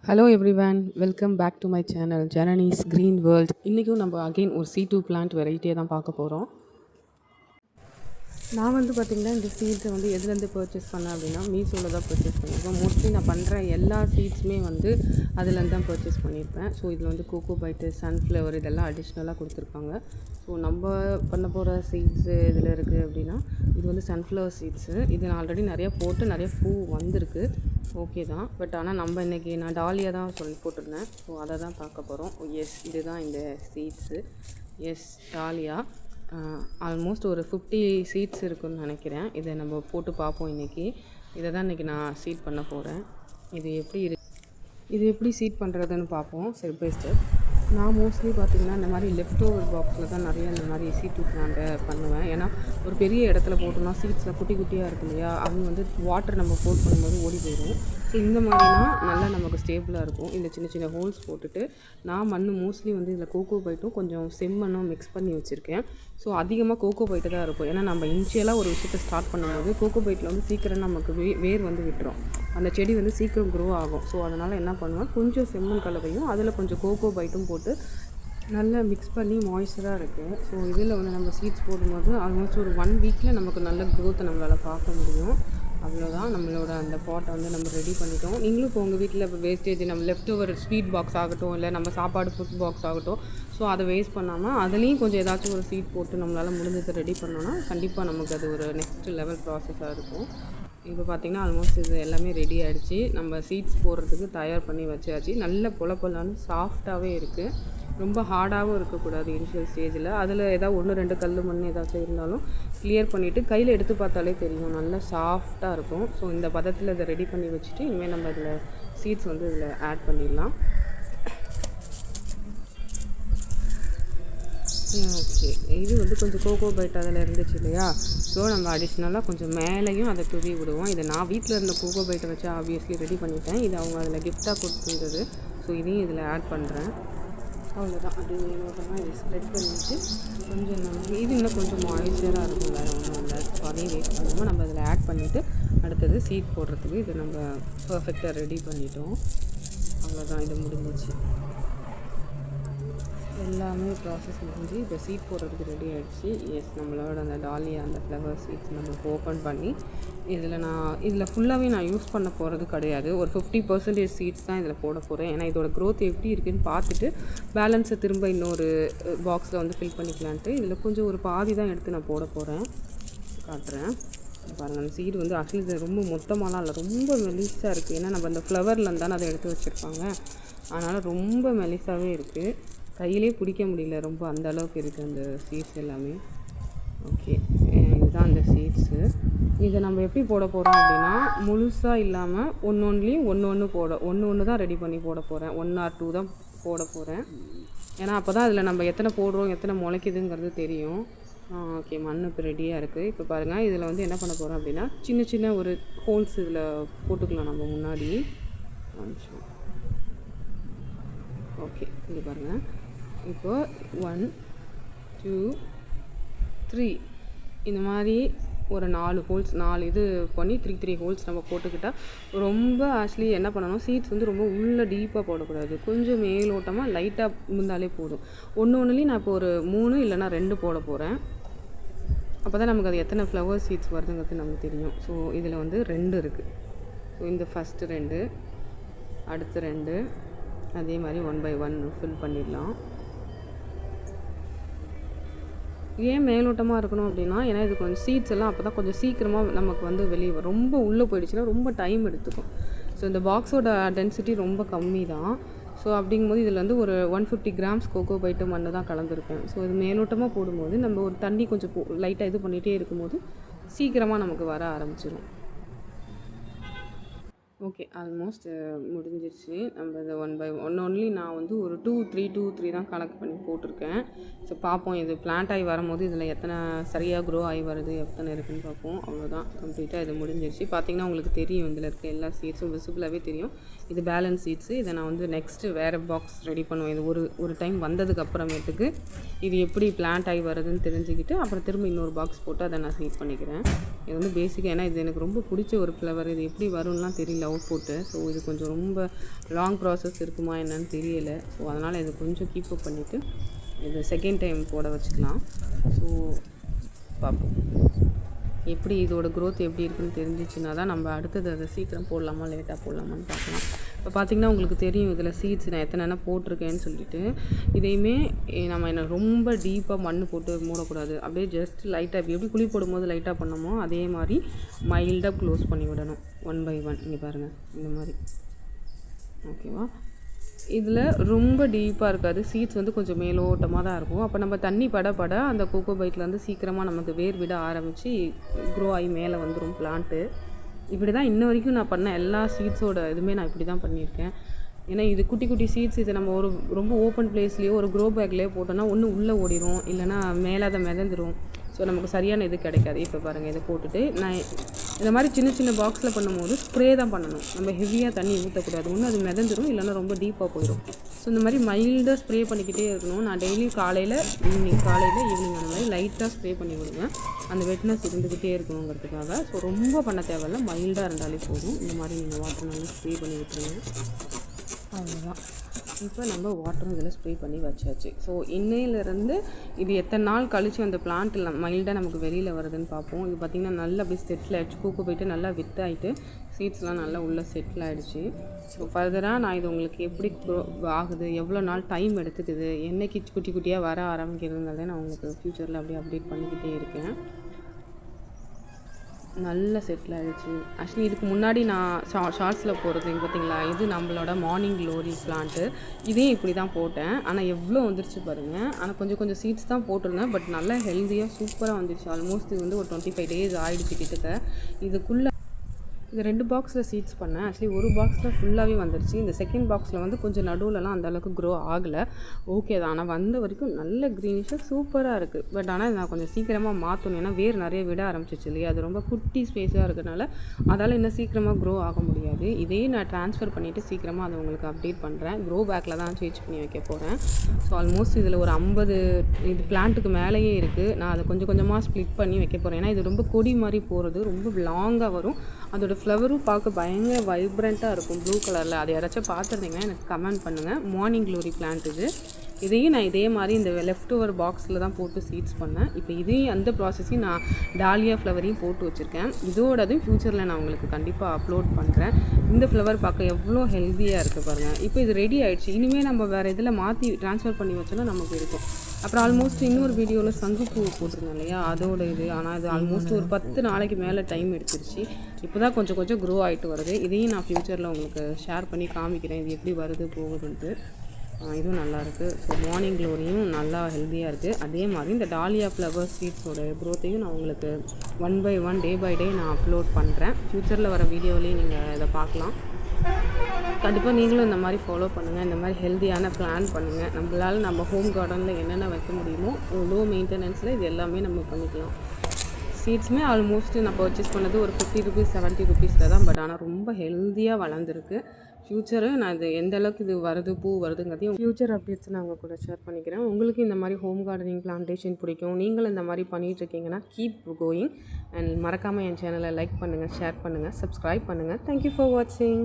Hello everyone, welcome back to my channel Janani's green world. இன்றைக்கும் நம்ம again ஒரு C2 plant வெரைட்டியை தான் பார்க்க போகிறோம். நான் பார்த்திங்கன்னா இந்த சீட்ஸை எதுலேருந்து பர்ச்சேஸ் பண்ணேன் அப்படின்னா மீஷோவில் தான் பர்ச்சேஸ் பண்ணியிருக்கேன். மோஸ்ட்லி நான் பண்ணுற எல்லா சீட்ஸுமே அதுலேருந்து தான் பர்ச்சேஸ் பண்ணியிருப்பேன். ஸோ இதில் கோகோ பைட்டு, சன்ஃப்ளவர் இதெல்லாம் அடிஷ்னலாக கொடுத்துருக்காங்க. ஸோ நம்ம பண்ண போகிற சீட்ஸு இதில் இருக்குது அப்படின்னா இது சன்ஃப்ளவர் சீட்ஸு. இது நான் ஆல்ரெடி நிறையா போட்டு நிறைய பூ வந்திருக்கு, ஓகே தான். பட் ஆனால் நம்ம இன்றைக்கி நான் டாலியா தான் சொல்லி போட்டிருந்தேன். ஸோ அதை தான் பார்க்க போகிறோம். எஸ், இதுதான் இந்த சீட்ஸு. S, dahlia. ஆல்மோஸ்ட் ஒரு 50 சீட்ஸ் இருக்குதுன்னு நினைக்கிறேன். இதை நம்ம போட்டு பார்ப்போம் இன்றைக்கி. இதை தான் இன்றைக்கி நான் சீட் பண்ண போகிறேன். இது எப்படி சீட் பண்ணுறதுன்னு பார்ப்போம் ஸ்டெப் பை ஸ்டெப். நான் மோஸ்ட்லி பார்த்திங்கன்னா இந்த மாதிரி லெஃப்ட் ஓவர் பாக்ஸில் தான் நிறைய இந்த மாதிரி C2 பிளான்ட்டை பண்ணுவேன். ஏன்னா ஒரு பெரிய இடத்துல போட்டோம்னா சீட்ஸில் குட்டி குட்டியாக இருக்கு இல்லையா, அவங்க வாட்டர் நம்ம போட் பண்ணும்போது ஓடி போயிடும். ஸோ இந்த மாதிரினா நல்லா நமக்கு ஸ்டேபிளாக இருக்கும். இந்த சின்ன சின்ன ஹோல்ஸ் போட்டுட்டு நான் மோஸ்ட்லி இதில் கோகோ பைட்டும் கொஞ்சம் செம்மண்ணும் மிக்ஸ் பண்ணி வச்சுருக்கேன். ஸோ அதிகமாக கோகோ பைட்டு தான் இருக்கும். ஏன்னா நம்ம இனிஷியலாக ஒரு விஷயத்தை ஸ்டார்ட் பண்ணும்போது கோகோ பைட்டில் சீக்கிரம் நமக்கு வேர் விட்டுரும். அந்த செடி சீக்கிரம் க்ரோ ஆகும். ஸோ அதனால் என்ன பண்ணுவேன், கொஞ்சம் செம்மண் கலவையும் அதில் கொஞ்சம் கோகோ பைட்டும் போட்டு நல்லா மிக்ஸ் பண்ணி மாய்ஸ்சராக இருக்குது. ஸோ இதில் நம்ம சீட்ஸ் போடும்போது ஆல்மோஸ்ட் ஒரு 1 வீக்கில் நமக்கு நல்ல க்ரோத்தை நம்மளால் பார்க்க முடியும். அவ்வளோதான், நம்மளோட அந்த பாட்டை நம்ம ரெடி பண்ணிட்டோம். நீங்களும் இப்போ உங்கள் வீட்டில் இப்போ வேஸ்டேஜ் நம்ம லெஃப்ட் ஓவர் ஸ்வீட் பாக்ஸ் ஆகட்டும், இல்லை நம்ம சாப்பாடு ஃபுட் பாக்ஸ் ஆகட்டும், ஸோ அதை வேஸ்ட் பண்ணாமல் அதுலேயும் கொஞ்சம் ஏதாச்சும் ஒரு சீட் போட்டு நம்மளால் முடிஞ்சதை ரெடி பண்ணோன்னா கண்டிப்பாக நமக்கு அது ஒரு நெக்ஸ்ட் லெவல் ப்ராசஸாக இருக்கும். இப்போ பார்த்திங்கன்னா ஆல்மோஸ்ட் இது எல்லாமே ரெடி ஆகிடுச்சு. நம்ம சீட்ஸ் போடுறதுக்கு தயார் பண்ணி வச்சாச்சு. நல்ல பொலன்னு சாஃப்டாகவே இருக்குது. ரொம்ப ஹார்டாகவும் இருக்கக்கூடாது இனிஷியல் ஸ்டேஜில். அதில் ஏதாவது 1-2 கல் மண் ஏதாச்சும் இருந்தாலும் கிளியர் பண்ணிவிட்டு கையில் எடுத்து பார்த்தாலே தெரியும், நல்லா சாஃப்டாக இருக்கும். ஸோ இந்த பதத்தில் இதை ரெடி பண்ணி வச்சுட்டு இனிமேல் நம்ம இதில் சீட்ஸ் இதில் ஆட் பண்ணிடலாம். ஓகே, இது கொஞ்சம் கோகோ பைட் அதில் இருந்துச்சு இல்லையா, ஸோ நம்ம அடிஷ்னலாக கொஞ்சம் மேலேயும் அதை தூவி விடுவோம். இதை நான் வீட்டில் இருந்த கோகோ பைட்டை வச்சு ஆப்வியஸ்லி ரெடி பண்ணிட்டேன். இது அவங்க அதில் கிஃப்டாக கொடுத்துருந்தது. ஸோ இதையும் இதில் ஆட் பண்ணுறேன். அவ்வளோதான், அது வேணுமா இதை ஸ்ப்ரெட் பண்ணிவிட்டு கொஞ்சம் இது இன்னும் கொஞ்சம் மாய்ஸ்சராக இருக்கும், வேறு ஒன்றும் இல்லை. ஸோ அதையும் வெயிட் பண்ணுவோம். நம்ம அதில் ஆட் பண்ணிவிட்டு அடுத்தது சீட் போடுறதுக்கு இது நம்ம பர்ஃபெக்டாக ரெடி பண்ணிட்டோம். அவ்வளோதான், இது முடிஞ்சிச்சு. எல்லாமே ப்ராசஸ் முடிஞ்சு இப்போ சீட் போடுறதுக்கு ரெடி ஆகிடுச்சு. எஸ், நம்மளோட அந்த டாலியா அந்த ஃப்ளவர் சீட்ஸ் நம்ம ஓப்பன் பண்ணி இதில் ஃபுல்லாகவே நான் யூஸ் பண்ண போகிறது கிடையாது. ஒரு 50% சீட்ஸ் தான் இதில் போட போகிறேன். ஏன்னா இதோட க்ரோத் எப்படி இருக்குதுன்னு பார்த்துட்டு பேலன்ஸை திரும்ப இன்னொரு பாக்ஸில் ஃபில் பண்ணிக்கலான்ட்டு இதில் கொஞ்சம் ஒரு பாதி தான் எடுத்து நான் போட போகிறேன். காட்டுறேன் பாருங்கள். அந்த சீடு ஆக்சுவலி இது ரொம்ப மொத்தமாலாம் இல்லை, ரொம்ப மெலிசாக இருக்குது. ஏன்னா நம்ம அந்த ஃப்ளவரில் இருந்தாலும் அதை எடுத்து வச்சுருப்பாங்க, அதனால் ரொம்ப மெலிசாகவே இருக்குது. கையிலே பிடிக்க முடியல, ரொம்ப அந்த அளவுக்கு இருக்குது அந்த சீட்ஸ் எல்லாமே. ஓகே, இதுதான் அந்த சீட்ஸு. இதை நம்ம எப்படி போட போகிறோம் அப்படின்னா முழுசாக இல்லாமல் ஒன்று ஒன்று தான் ரெடி பண்ணி போட போகிறேன். 1 or 2 தான் போட போகிறேன். ஏன்னா அப்போ தான் அதில் நம்ம எத்தனை போடுறோம் எத்தனை முளைக்குதுங்கிறது தெரியும். ஓகே, மண் இப்போ ரெடியாக இருக்குது. இப்போ பாருங்கள், இதில் என்ன பண்ண போகிறோம் அப்படின்னா சின்ன சின்ன ஒரு ஹோல்ஸ் இதில் போட்டுக்கலாம் நம்ம முன்னாடி. ஓகே, இது பாருங்கள். இப்போ 1 2 3 இந்த மாதிரி ஒரு 4 ஹோல்ஸ் 4 இது பண்ணி 3 ஹோல்ஸ் நம்ம போட்டுக்கிட்டால் ரொம்ப ஆக்சுவலி என்ன பண்ணணும், சீட்ஸ் ரொம்ப உள்ளே டீப்பாக போடக்கூடாது. கொஞ்சம் மேலோட்டமாக லைட்டாக இருந்தாலே போதும். ஒன்றுலேயும் நான் இப்போ ஒரு 3 இல்லைனா 2 போட போகிறேன். அப்போ தான் நமக்கு அது எத்தனை ஃப்ளவர் சீட்ஸ் வருதுங்கிறது நமக்கு தெரியும். ஸோ இதில் 2 இருக்குது. ஸோ இந்த ஃபஸ்ட்டு 2, அடுத்து 2, அதே மாதிரி 1 by 1 ஃபில் பண்ணிடலாம். ஏன் மேலோட்டமாக இருக்கணும் அப்படின்னா, ஏன்னா இது கொஞ்சம் சீட்ஸ் எல்லாம் அப்போ தான் கொஞ்சம் சீக்கிரமாக நமக்கு வெளியே வரும். ரொம்ப உள்ளே போயிடுச்சுன்னா ரொம்ப டைம் எடுத்துக்கும். ஸோ இந்த பாக்ஸோட டென்சிட்டி ரொம்ப கம்மி தான். ஸோ அப்படிங்கும்போது இதில் ஒரு 150 grams கோகோ பைட்டு மண் தான் கலந்துருப்பேன். ஸோ இது மேலோட்டமாக போடும்போது நம்ம ஒரு தண்ணி கொஞ்சம் லைட்டாக இது பண்ணிகிட்டே இருக்கும்போது சீக்கிரமாக நமக்கு வர ஆரம்பிச்சிடும். ஓகே, ஆல்மோஸ்ட் முடிஞ்சிருச்சு. நம்ம இதை 1 by 1 ஒன்லி நான் ஒரு 2-3 தான் கணக்கு பண்ணி போட்டிருக்கேன். ஸோ பார்ப்போம், இது பிளான்ட் ஆகி வரும்போது இதில் எத்தனை சரியாக க்ரோ ஆகி வருது, எத்தனை இருக்குதுன்னு பார்ப்போம். அவ்வளோதான், கம்ப்ளீட்டாக இது முடிஞ்சிருச்சு. பார்த்திங்கன்னா உங்களுக்கு தெரியும், இதில் இருக்க எல்லா சீட்ஸும் விசிபிளாகவே தெரியும். இது பேலன்ஸ் சீட்ஸு. இதை நான் வந்து நெக்ஸ்ட்டு வேறு பாக்ஸ் ரெடி பண்ணுவேன். இது ஒரு டைம் வந்ததுக்கு அப்புறமேட்டுக்கு இது எப்படி பிளான்ட் ஆகி வருதுன்னு தெரிஞ்சுக்கிட்டு அப்புறம் திரும்ப இன்னொரு பாக்ஸ் போட்டு அதை நான் சீட் பண்ணிக்கிறேன். இது வந்து பேசிக்காக ஏன்னா இது எனக்கு ரொம்ப பிடிச்ச ஒரு ஃப்ளவர். இது எப்படி வரும்லாம் தெரியல அவுட் புட்டு. ஸோ இது கொஞ்சம் ரொம்ப லாங் ப்ராசஸ் இருக்குமா என்னன்னு தெரியலை. ஸோ அதனால் இதை கொஞ்சம் கீப் அப் பண்ணிவிட்டு இது செகண்ட் டைம் போட வச்சுக்கலாம். ஸோ பார்ப்போம் எப்படி இதோட க்ரோத் எப்படி இருக்குன்னு தெரிஞ்சிச்சுன்னா தான் நம்ம அடுத்தது அதை சீக்கிரம் போடலாமா லேட்டாக போடலாமான்னு பார்க்கலாம். இப்போ பார்த்திங்கன்னா உங்களுக்கு தெரியும் இதில் சீட்ஸ் நான் எத்தனை போட்டிருக்கேன்னு சொல்லிட்டு. இதையுமே நம்ம என்ன ரொம்ப டீப்பாக மண் போட்டு மூடக்கூடாது. அப்படியே ஜஸ்ட் லைட்டாக எப்படி குழி போடும்போது லைட்டாக பண்ணோமோ அதே மாதிரி மைல்டாக க்ளோஸ் பண்ணி விடணும் 1 by 1. இங்கே பாருங்கள் இந்த மாதிரி. ஓகேவா? இதில் ரொம்ப டீப்பாக இருக்காது. சீட்ஸ் வந்து கொஞ்சம் மேலோட்டமாக தான் இருக்கும். அப்போ நம்ம தண்ணி பட அந்த கோகோ பைட்டில் வந்து சீக்கிரமாக நமக்கு வேர் விட ஆரம்பித்து க்ரோ ஆகி மேலே வந்துடும் பிளான்ட்டு. இப்படி தான் இன்ன வரைக்கும் நான் பண்ண எல்லா சீட்ஸோட இதுவுமே நான் இப்படி தான் பண்ணியிருக்கேன். ஏன்னா இது குட்டி குட்டி சீட்ஸ். இதை நம்ம ஒரு ரொம்ப ஓப்பன் பிளேஸ்லேயோ ஒரு க்ரோ பேக்லேயோ போட்டோன்னா ஒன்று உள்ளே ஓடிடும், இல்லைனா மேலே அதை மிதந்துடும். ஸோ நமக்கு சரியான இது கிடைக்காது. இப்போ பாருங்கள் இதை போட்டுட்டு நான் இந்த மாதிரி சின்ன பாக்ஸில் பண்ணும்போது ஸ்ப்ரே தான் பண்ணணும். நம்ம ஹெவியாக தண்ணி ஊற்றக்கூடாது. ஒன்று அது மிதந்துடும், இல்லைனா ரொம்ப டீப்பாக போயிடும். ஸோ இந்த மாதிரி மைல்டாக ஸ்ப்ரே பண்ணிக்கிட்டே இருக்கணும். நான் டெய்லி காலையில் ஈவினிங் அந்த மாதிரி லைட்டாக ஸ்ப்ரே பண்ணி விடுவேன். அந்த வெட்னஸ் இருந்துக்கிட்டே இருக்கணுங்கிறதுக்காக. ஸோ ரொம்ப பண்ண தேவையில்ல, மைல்டாக இருந்தாலே போதும். இந்த மாதிரி நீங்கள் வாட்டர் நல்லா ஸ்ப்ரே பண்ணி விட்டுருங்க. அவ்வளோதான். இப்போ நம்ம வாட்டரும் இதில் ஸ்ப்ரே பண்ணி வச்சாச்சு. ஸோ இன்னையிலேருந்து இது எத்தனை நாள் கழித்து அந்த பிளான்ட்டில் மைல்டாக நமக்கு வெளியில் வருதுன்னு பார்ப்போம். இது பார்த்திங்கன்னா நல்லா அப்படியே செட்டில் ஆகிடுச்சு. கூக்கு போய்ட்டு நல்லா வித்தாயிட்டு சீட்ஸ்லாம் நல்லா உள்ளே செட்டில் ஆகிடுச்சு. ஸோ ஃபர்தராக நான் இது உங்களுக்கு எப்படி ஆகுது, எவ்வளோ நாள் டைம் எடுத்துக்குது, என்னைக்கு குட்டி குட்டியாக வர ஆரம்பிக்கிறதுங்கிறத நான் உங்களுக்கு ஃப்யூச்சரில் அப்படியே அப்டேட் பண்ணிக்கிட்டே இருக்கேன். நல்லா செட்டில் ஆகிடுச்சு. ஆக்சுவலி இதுக்கு முன்னாடி நான் ஷார்ட்ஸில் போடுறது பார்த்திங்களா, இது நம்மளோட மார்னிங் க்ளோரி பிளான்ட்டு. இதையும் இப்படி தான் போட்டேன். ஆனால் எவ்வளோ வந்துருச்சு பாருங்கள். ஆனால் கொஞ்சம் சீட்ஸ் தான் போட்டிருந்தேன். பட் நல்லா ஹெல்த்தியாக சூப்பராக வந்துருச்சு. ஆல்மோஸ்ட் இது வந்து ஒரு 25 days ஆகிடுச்சு கிட்டக்க. இதுக்குள்ளே இது 2 பாக்ஸில் சீட்ஸ் பண்ணேன். ஆக்சுவலி ஒரு பாக்ஸில் ஃபுல்லாகவே வந்துருச்சு. இந்த செகண்ட் பாக்ஸில் வந்து கொஞ்சம் நடுவுலலாம் அந்தளவுக்கு க்ரோ ஆகலை. ஓகே தான். ஆனால் வந்த வரைக்கும் நல்ல க்ரீனிஷாக சூப்பராக இருக்குது. பட் ஆனால் நான் கொஞ்சம் சீக்கிரமாக மாற்றணும். ஏன்னா வேர் நிறைய விட ஆரம்பிச்சிச்சு இல்லையா. அது ரொம்ப குட்டி ஸ்பேஸாக இருக்கிறதுனால அதால் இன்னும் சீக்கிரமாக க்ரோ ஆக முடியாது. இதையே நான் ட்ரான்ஸ்ஃபர் பண்ணிவிட்டு சீக்கிரமாக அதை உங்களுக்கு அப்டேட் பண்ணுறேன். க்ரோ பேக்கில் தான் சேஞ்ச் பண்ணி வைக்க போகிறேன். ஸோ ஆல்மோஸ்ட் இதில் ஒரு 50 இது பிளான்ட்டுக்கு மேலேயே இருக்குது. நான் அதை கொஞ்சமாக ஸ்ப்ளிட் பண்ணி வைக்க போகிறேன். ஏன்னா இது ரொம்ப கொடி மாதிரி போகிறது, ரொம்ப லாங்காக வரும். அதோடய ஃப்ளவரும் பார்க்க பயங்கர வைப்ரண்ட்டாக இருக்கும் ப்ளூ கலரில். அதை யாராச்சும் பார்த்துருந்தீங்கன்னா எனக்கு கமெண்ட் பண்ணுங்கள். மார்னிங் க்ளோரி பிளான்ட் இது. இதையும் நான் இதே மாதிரி இந்த லெஃப்ட் ஓவர் பாக்ஸில் தான் போட்டு சீட்ஸ் பண்ணேன். இப்போ இதையும் அந்த ப்ராசஸையும் நான் டாலியா ஃப்ளவரையும் போட்டு வச்சுருக்கேன். இதோடதும் ஃப்யூச்சரில் நான் உங்களுக்கு கண்டிப்பாக அப்லோட் பண்ணுறேன். இந்த ஃப்ளவர் பார்க்க எவ்வளோ ஹெல்த்தியாக இருக்குது பாருங்கள். இப்போ இது ரெடி ஆகிடுச்சு. இனிமேல் நம்ம வேறு இதில் மாற்றி ட்ரான்ஸ்ஃபர் பண்ணி வச்சோன்னா நமக்கு இருக்கும். அப்புறம் ஆல்மோஸ்ட் இன்னொரு வீடியோவில் சங்குப்பூ போட்டிருந்தேன் இல்லையா, அதோட இது. ஆனால் இது ஆல்மோஸ்ட் ஒரு 10 நாளைக்கு மேலே டைம் எடுத்துருச்சு. இப்போ தான் கொஞ்சம் க்ரோ ஆகிட்டு வருது. இதையும் நான் ஃப்யூச்சரில் உங்களுக்கு ஷேர் பண்ணி காமிக்கிறேன், இது எப்படி வருது போகுதுன்ட்டு. இதுவும் நல்லாயிருக்கு. ஸோ மார்னிங் க்ளோரியும் நல்லா ஹெல்த்தியாக இருக்குது. அதே மாதிரி இந்த டாலியா ஃப்ளவர் சீட்ஸோட க்ரோத்தையும் நான் உங்களுக்கு 1 by 1 டே பை டே நான் அப்லோட் பண்ணுறேன். ஃப்யூச்சரில் வர வீடியோலையும் நீங்கள் இதை பார்க்கலாம். கண்டிப்பாக நீங்களும் இந்த மாதிரி ஃபாலோ பண்ணுங்கள். இந்த மாதிரி ஹெல்த்தியான பிளான் பண்ணுங்கள். நம்மளால் நம்ம ஹோம் கார்டனில் என்னென்ன வைக்க முடியுமோ லோ மெயின்டெனன்ஸில் இது எல்லாமே நம்ம பண்ணிக்கலாம். சீட்ஸுமே ஆல்மோஸ்ட் நான் பர்ச்சேஸ் பண்ணது ஒரு 50 rupees 70 rupeesல தான். பட் ஆனால் ரொம்ப ஹெல்த்தியாக வளர்ந்துருக்கு. ஃப்யூச்சரு நான் இது எந்த அளவுக்கு இது வருது, பூ வருதுங்கிறதையும் ஃப்யூச்சர் அப்டேட்ஸ் நான் உங்கள் கூட ஷேர் பண்ணிக்கிறேன். உங்களுக்கு இந்த மாதிரி ஹோம் கார்டனிங் பிளான்டேஷன் பிடிக்கும், நீங்களும் இந்த மாதிரி பண்ணிகிட்ருக்கீங்கன்னா கீப் கோயிங். அண்ட் மறக்காமல் என் சேனலை லைக் பண்ணுங்கள், ஷேர் பண்ணுங்கள், சப்ஸ்கிரைப் பண்ணுங்கள். தேங்க்யூ ஃபார் வாட்சிங்.